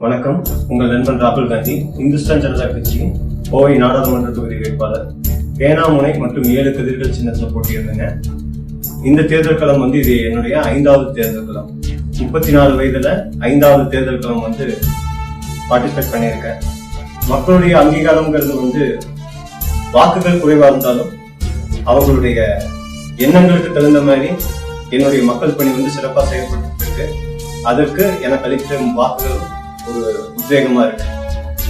வணக்கம். உங்கள் நண்பன் ராகுல் காந்தி, இந்துஸ்தான் ஜனதா கட்சியின் கோவை நாடாளுமன்ற தொகுதி வேட்பாளர். பேனாமுனை மற்றும் 7 கதிர்கள் சின்னத்தில் போட்டியிருந்தேங்க. இந்த தேர்தல் களம் இது என்னுடைய 5வது தேர்தல் களம். 34 வயதுல 5வது தேர்தல் களம் பார்ட்டிசிபேட் பண்ணியிருக்கேன். மக்களுடைய அங்கீகாரம்ங்கிறது வாக்குகள் குறைவா இருந்தாலும் அவர்களுடைய எண்ணங்களுக்கு தகுந்த மாதிரி என்னுடைய மக்கள் பணி சிறப்பாக செயல்பட்டு இருக்கு. அதற்கு எனக்கு அளித்த வாக்குகள் ஒரு உத்வேகமா இருக்கு.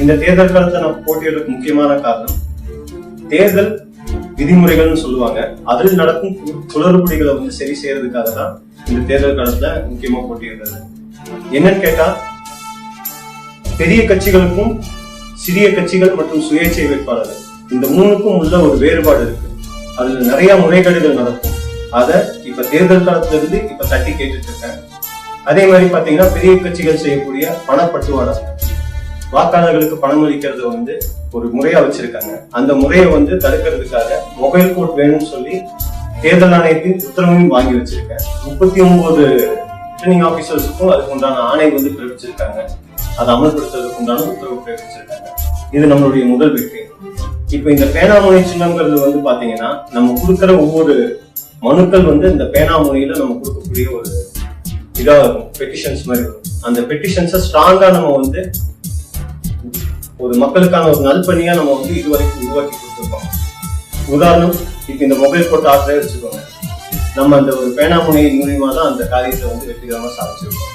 இந்த தேர்தல் காலத்தை நான் போட்டியிடுறதுக்கு முக்கியமான காரணம், தேர்தல் விதிமுறைகள்னு சொல்லுவாங்க, அதில் நடக்கும் குளறுபடிகளை சரி செய்யறதுக்காக தான் இந்த தேர்தல் காலத்துல முக்கியமா போட்டியிடுறது. என்னன்னு கேட்டா, பெரிய கட்சிகளுக்கும் சிறிய கட்சிகள் மற்றும் சுயேட்சை வேட்பாளர்கள் இந்த 3க்கும் உள்ள ஒரு வேறுபாடு இருக்கு. அதுல நிறைய முறைகேடுகள் நடக்கும். அதை இப்ப தேர்தல் காலத்துல இருந்து இப்ப தட்டி கேட்டுட்டு இருக்கேன். அதே மாதிரி பாத்தீங்கன்னா, பெரிய கட்சிகள் செய்யக்கூடிய பணப்பட்டுவாடா, வாக்காளர்களுக்கு பணம் அளிக்கிறத ஒரு முறையா வச்சிருக்காங்க. அந்த முறையை தடுக்கிறதுக்காக மொபைல் கோட் வேணும்னு சொல்லி தேர்தல் ஆணையத்தின் உத்தரவையும் வாங்கி வச்சிருக்கேன். 39 ரிட்டர்னிங் ஆபீசர்ஸுக்கும் அதுக்கு உண்டான ஆணை பிறப்பிச்சிருக்காங்க. அதை அமல்படுத்துறதுக்கு உண்டான உத்தரவு பிறப்பிச்சிருக்காங்க. இது நம்மளுடைய முதல் வெற்றி. இப்ப இந்த பேனாமுனை சின்னம்ங்கிறது பாத்தீங்கன்னா, நம்ம கொடுக்கிற ஒவ்வொரு மனுக்கள் இந்த பேனாமுனையில நம்ம கொடுக்கக்கூடிய ஒரு இதா இருக்கும், பெட்டிஷன்ஸ் மாதிரி வரும். அந்த பெட்டிஷன்ஸை ஸ்ட்ராங்கா நம்ம ஒரு மக்களுக்கான ஒரு நல்பணியா நம்ம இதுவரைக்கும் உருவாக்கி கொடுத்துருக்கோம். உதாரணம், இப்ப இந்த மொபைல் போட்டு ஆர்டரே வச்சுக்கோங்க. நம்ம அந்த ஒரு பேனாமுனை மூலியமா தான் அந்த காரியத்தை வெற்றிகரமா சாதிச்சிருக்கோம்.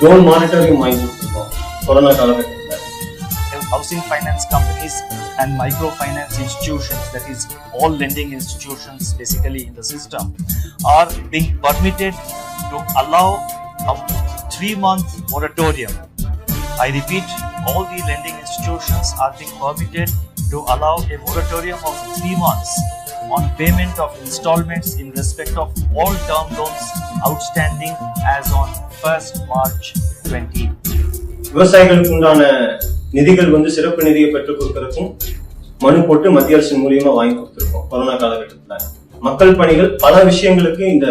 லோன் மானிட்டரிங் வாங்கி கொடுத்துருக்கோம் கொரோனா காலகட்டத்தில். Housing finance companies and microfinance institutions, that is all lending institutions basically in the system, are being permitted to allow a 3-month moratorium. I repeat, all the lending institutions are being permitted to allow a moratorium of 3 months on payment of installments in respect of all term loans outstanding as on 1st March 20. விவசாயிகளுக்கு உண்டான நிதிகள் சிறப்பு நிதியை பெற்றுக் கொடுக்கறதுக்கும் மனு போட்டு மத்திய அரசின் மூலியமா வாங்கி கொடுத்திருக்கோம். கொரோனா காலகட்டத்துல மக்கள் பணிகள் பல விஷயங்களுக்கு இந்த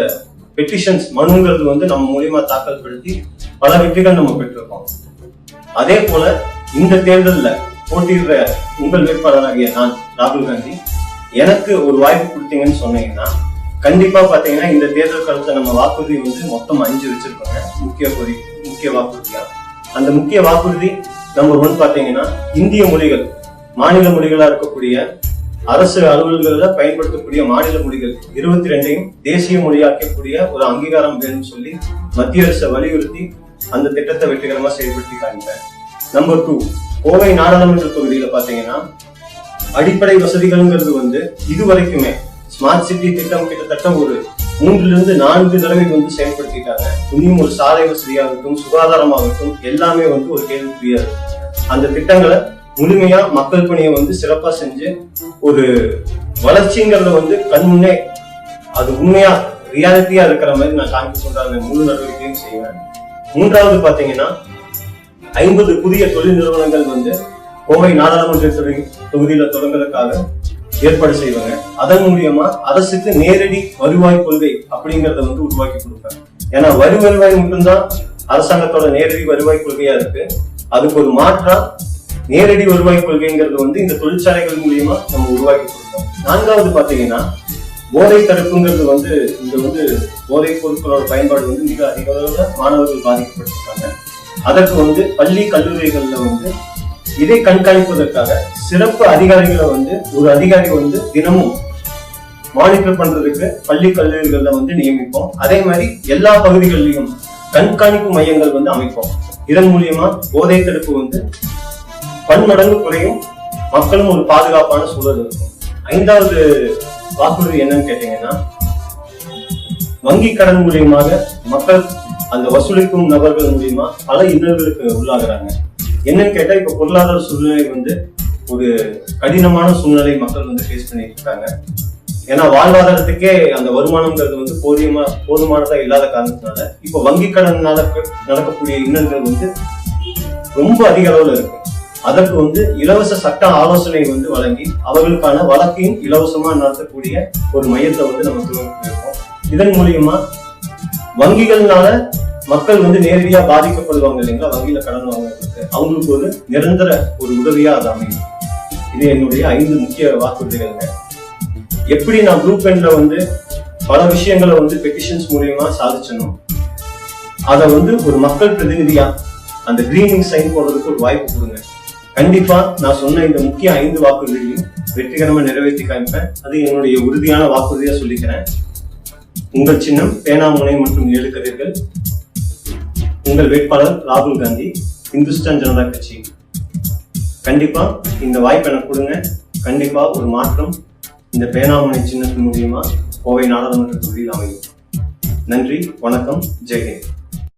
பெட்டிஷன்ஸ் மனுங்கிறது நம்ம மூலியமா தாக்கல் படுத்தி பல வெற்றிகள் நம்ம பெற்றிருக்கோம். அதே போல இந்த தேர்தல்ல போட்டியிடுற உங்கள் வேட்பாளராகிய நான் ராகுல் காந்தி, எனக்கு ஒரு வாய்ப்பு கொடுத்தீங்கன்னு சொன்னீங்கன்னா, கண்டிப்பா பாத்தீங்கன்னா இந்த தேர்தல் காலத்துல நம்ம வாக்குறுதி மொத்தம் 5 வச்சிருக்கோங்க. முக்கிய வாக்குறுதியா அந்த முக்கிய வாக்குறுதி நம்பர் 1 பாத்தீங்கன்னா, இந்திய மொழிகள், மாநில மொழிகளா இருக்கக்கூடிய அரசு அலுவலகங்கள்ல பயன்படுத்தக்கூடிய மாநில மொழிகள் 22ஐயும் தேசிய மொழியாக்கக்கூடிய ஒரு அங்கீகாரம் வேணும்னு சொல்லி மத்திய அரசை வலியுறுத்தி அந்த திட்டத்தை வெற்றிகரமா செயல்படுத்தி காண்பேன். நம்பர் 2, கோவை நாடாளுமன்ற தொகுதியில பாத்தீங்கன்னா, அடிப்படை வசதிகள்ங்கிறது இதுவரைக்குமே ஸ்மார்ட் சிட்டி திட்டம் கிட்டத்தட்ட ஒரு 3-4 தடவை செயல்படுத்திட்டாங்க. இன்னும் ஒரு சாலை வசதியாகட்டும், சுகாதாரமாகட்டும், எல்லாமே ஒரு கேள்விக்குறியா இருக்கு. அந்த திட்டங்களை முழுமையா மக்கள் பணியை சிறப்பா செஞ்சு ஒரு வளர்ச்சிங்கிறத கண்முன்னே அது உண்மையா ரியாலிட்டியா இருக்கிற மாதிரி நான் காமிச்சு கொண்டாட முழு நடவடிக்கையும் செய்வேன். 3வது பாத்தீங்கன்னா, 50 புதிய தொழில் நிறுவனங்கள் கோவை நாடாளுமன்ற தொகுதியில தொடங்குறதுக்காக ஏற்பாடு செய்வாங்க. அதன் மூலியமா அரசுக்கு நேரடி வருவாய் கொள்கை அப்படிங்கறத உருவாக்கி கொடுப்பாங்க. ஏன்னா வருவாய் மட்டும்தான் அரசாங்கத்தோட நேரடி வருவாய் கொள்கையா இருக்கு. அதுக்கு ஒரு மாற்றா நேரடி வருவாய் கொள்கைங்கிறது இந்த தொழிற்சாலைகள் மூலியமா நம்ம உருவாக்கி கொடுப்போம். 4வது பாத்தீங்கன்னா, போதை தடுப்புங்கிறது இங்க போதை பொருட்களோட பயன்பாடு மிக அதிக அளவுல மாணவர்கள் பாதிக்கப்பட்டிருக்காங்க. அதற்கு பள்ளி கல்லூரிகள்ல இதை கண்காணிப்பதற்காக சிறப்பு அதிகாரிகளை ஒரு அதிகாரி தினமும் மானிட்டர் பண்றதுக்கு பள்ளி கல்லூரிகள்ல நியமிப்போம். அதே மாதிரி எல்லா பகுதிகளிலும் கண்காணிப்பு மையங்கள் அமைப்போம். இதன் மூலியமா போதை தடுப்பு பன்மடங்கு குறையும், மக்களும் ஒரு பாதுகாப்பான சூழல் இருக்கும். 5வது வாக்குறுதி என்னன்னு கேட்டீங்கன்னா, வங்கி கடன் மூலியமாக மக்கள் அந்த வசூலிக்கும் நபர்கள் மூலியமா பல இன்னல்களுக்கு உள்ளாகிறாங்க. என்னன்னு கேட்டா, இப்ப பொருளாதார சூழ்நிலை ஒரு கடினமான சூழ்நிலை மக்கள் ஃபேஸ் பண்ணிட்டு இருக்காங்க. ஏன்னா வாழ்வாதாரத்துக்கே அந்த வருமானம்ங்கிறது போதுமானதா இல்லாத காரணத்தினால இப்ப வங்கி கடனால நடக்கக்கூடிய இன்னல்கள் ரொம்ப அதிக அளவுல இருக்கு. அதற்கு இலவச சட்ட ஆலோசனை வழங்கி அவர்களுக்கான வழக்கையும் இலவசமா நடத்தக்கூடிய ஒரு மையத்தை நம்ம துவங்கியிருக்கோம். இதன் மூலியமா வங்கிகள்னால மக்கள் வந்து நேரடியா பாதிக்கப்படுவாங்க இல்லைங்களா, வங்கியில கடன் வாங்குறதுக்கு, அவங்களுக்கு ஒரு நிரந்தர ஒரு உதவியா அது அமையும். இது என்னுடைய 5 முக்கிய வாக்குறுதிகள்ங்க. எப்படி நான் ப்ளூ பென்ல வந்து பல விஷயங்களை வந்து பெட்டிஷன்ஸ் மூலியமா சாதிச்சணும், அதை வந்து ஒரு மக்கள் பிரதிநிதியா அந்த கிரீனிங் சைன் போடுறதுக்கு ஒரு வாய்ப்பு கொடுங்க. கண்டிப்பா நான் சொன்ன இந்த முக்கிய 5 வாக்குறுதிகளையும் வெற்றிகரமா நிறைவேற்றி காமிப்பேன். அது என்னுடைய உறுதியான வாக்குறுதியா சொல்லிக்கிறேன். உங்கள் சின்னம் பேனாமுனை மற்றும் 7 கதிர்கள். உங்கள் வேட்பாளர் ராகுல் காந்தி, இந்துஸ்தான் ஜனதா கட்சி. கண்டிப்பா இந்த வாய்ப்பு எனக்கு கொடுங்க. கண்டிப்பா ஒரு மாற்றம் இந்த பேனாமுனை சின்னத்தின் மூலியமா கோவை நாடாளுமன்ற தொகுதியில் அமையும். நன்றி, வணக்கம், ஜெய்ஹிந்த்.